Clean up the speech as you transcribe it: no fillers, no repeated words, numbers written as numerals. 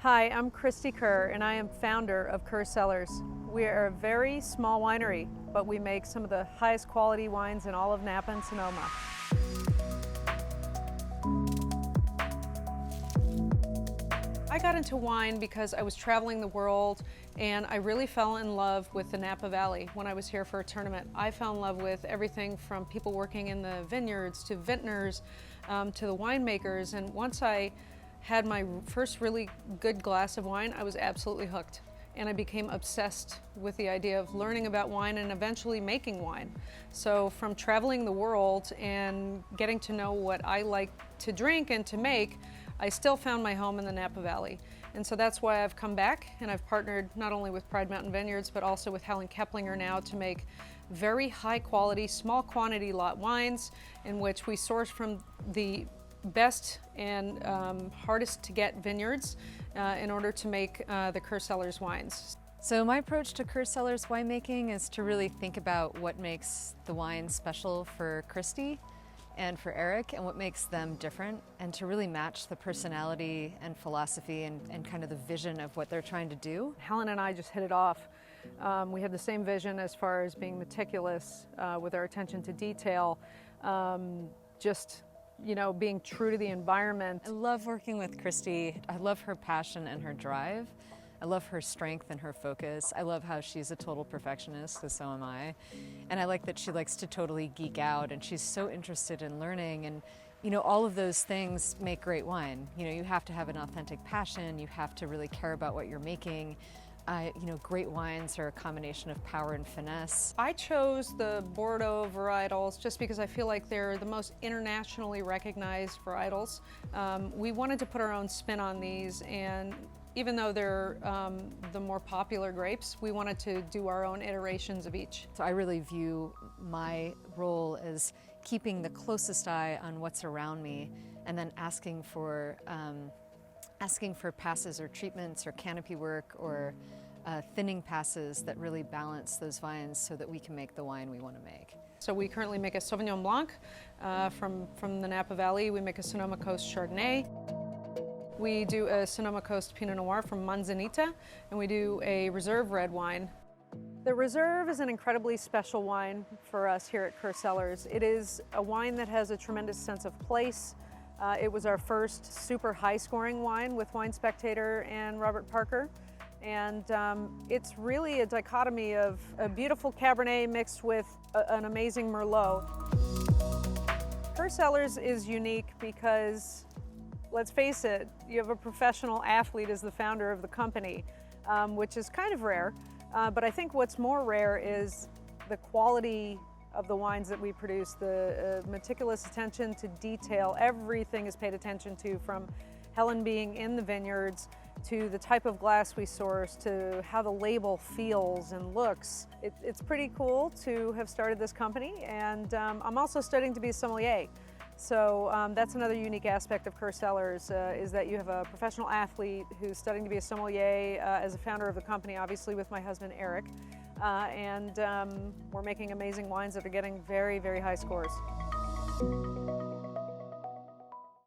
Hi, I'm Cristie Kerr and I am founder of Kerr Cellars. We are a very small winery, but we make some of the highest quality wines in all of Napa and Sonoma. I got into wine because I was traveling the world and I really fell in love with the Napa Valley when I was here for a tournament. I fell in love with everything from people working in the vineyards to vintners to the winemakers, and once I had my first really good glass of wine, I was absolutely hooked. And I became obsessed with the idea of learning about wine and eventually making wine. So from traveling the world and getting to know what I like to drink and to make, I still found my home in the Napa Valley. And so that's why I've come back and I've partnered not only with Pride Mountain Vineyards, but also with Helen Keplinger now to make very high quality, small quantity lot wines in which we source from the best and hardest to get vineyards in order to make the Kerr Cellars wines. So my approach to Kerr Cellars winemaking is to really think about what makes the wine special for Cristie and for Eric and what makes them different, and to really match the personality and philosophy and kind of the vision of what they're trying to do. Helen and I just hit it off. We have the same vision as far as being meticulous with our attention to detail, being true to the environment. I love working with Cristie. I love her passion and her drive. I love her strength and her focus. I love how she's a total perfectionist, because so am I. And I like that she likes to totally geek out, and she's so interested in learning. And all of those things make great wine. You have to have an authentic passion. You have to really care about what you're making. Great wines are a combination of power and finesse. I chose the Bordeaux varietals just because I feel like they're the most internationally recognized varietals. We wanted to put our own spin on these, and even though they're the more popular grapes, we wanted to do our own iterations of each. So I really view my role as keeping the closest eye on what's around me, and then asking for passes or treatments or canopy work or thinning passes that really balance those vines so that we can make the wine we want to make. So we currently make a Sauvignon Blanc from the Napa Valley. We make a Sonoma Coast Chardonnay. We do a Sonoma Coast Pinot Noir from Manzanita, and we do a Reserve red wine. The Reserve is an incredibly special wine for us here at Kerr Cellars. It is a wine that has a tremendous sense of place. It was our first super high-scoring wine with Wine Spectator and Robert Parker. And it's really a dichotomy of a beautiful Cabernet mixed with an amazing Merlot. Kerr Cellars is unique because, let's face it, you have a professional athlete as the founder of the company, which is kind of rare. But I think what's more rare is the quality of the wines that we produce, the meticulous attention to detail. Everything is paid attention to, from Helen being in the vineyards to the type of glass we source to how the label feels and looks. It's pretty cool to have started this company, and I'm also studying to be a sommelier. So that's another unique aspect of Kerr Cellars, is that you have a professional athlete who's studying to be a sommelier as a founder of the company, obviously with my husband Eric. And we're making amazing wines that are getting very, very high scores.